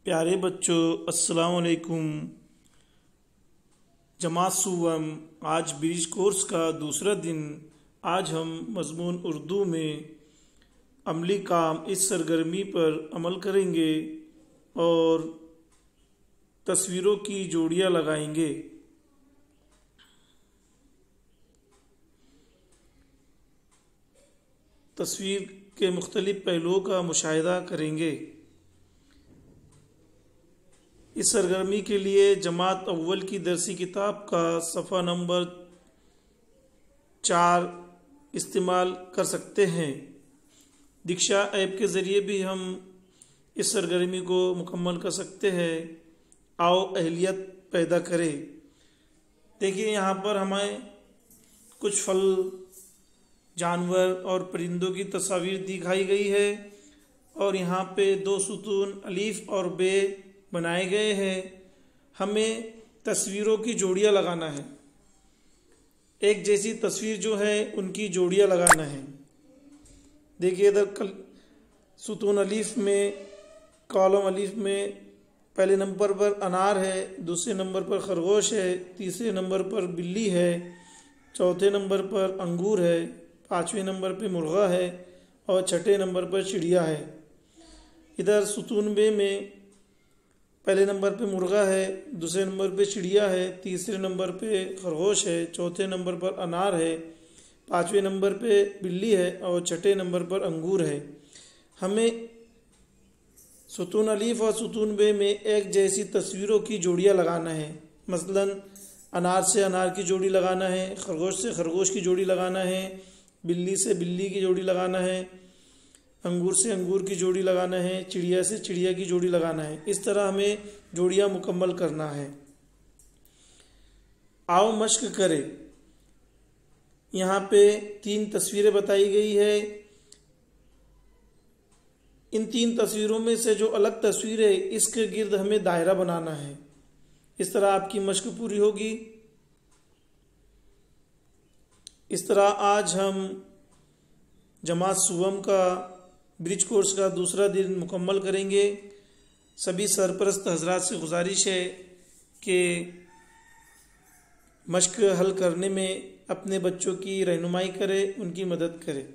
प्यारे बच्चों, अस्सलाम वालेकुम। जमात सुवम, आज ब्रिज कोर्स का दूसरा दिन। आज हम मज़मून उर्दू में अमली काम इस सरगर्मी पर अमल करेंगे और तस्वीरों की जोड़ियाँ लगाएंगे। तस्वीर के मुख्तलिफ पहलुओं का मुशाहिदा करेंगे। इस सरगर्मी के लिए जमात अव्वल की दरसी किताब का सफ़ा नंबर 4 इस्तेमाल कर सकते हैं। दीक्षा ऐप के ज़रिए भी हम इस सरगर्मी को मुकम्मल कर सकते हैं। आओ अहलियत पैदा करें। देखिए, यहाँ पर हमें कुछ फल, जानवर और परिंदों की तस्वीर दिखाई गई है और यहाँ पे 2 सुतून अलीफ और बे बनाए गए हैं। हमें तस्वीरों की जोड़ियाँ लगाना है। एक जैसी तस्वीर जो है उनकी जोड़ियाँ लगाना है। देखिए, इधर सुतून अलीफ में, कॉलम अलीफ में पहले नंबर पर अनार है, दूसरे नंबर पर खरगोश है, तीसरे नंबर पर बिल्ली है, चौथे नंबर पर अंगूर है, पाँचवें नंबर पर मुर्गा है और छठे नंबर पर चिड़िया है। इधर सुतून बे में पहले नंबर पे मुर्गा है, दूसरे नंबर पे चिड़िया है, तीसरे नंबर पे खरगोश है, चौथे नंबर पर अनार है, पाँचवें नंबर पे बिल्ली है और छठे नंबर पर अंगूर है। हमें सुतून अलीफ और सुतून बे में एक जैसी तस्वीरों की जोड़ियाँ लगाना है। मसलन अनार से अनार की जोड़ी लगाना है, खरगोश से खरगोश की जोड़ी लगाना है, बिल्ली से बिल्ली की जोड़ी लगाना है, अंगूर से अंगूर की जोड़ी लगाना है, चिड़िया से चिड़िया की जोड़ी लगाना है। इस तरह हमें जोड़ियाँ मुकम्मल करना है। आओ मश्क करें। यहाँ पे 3 तस्वीरें बताई गई है। इन 3 तस्वीरों में से जो अलग तस्वीर है इसके गिर्द हमें दायरा बनाना है। इस तरह आपकी मश्क पूरी होगी। इस तरह आज हम जमात सुवम का ब्रिज कोर्स का दूसरा दिन मुकम्मल करेंगे। सभी सरपरस्त हजरात से गुजारिश है कि मश्क हल करने में अपने बच्चों की रहनुमाई करें, उनकी मदद करें।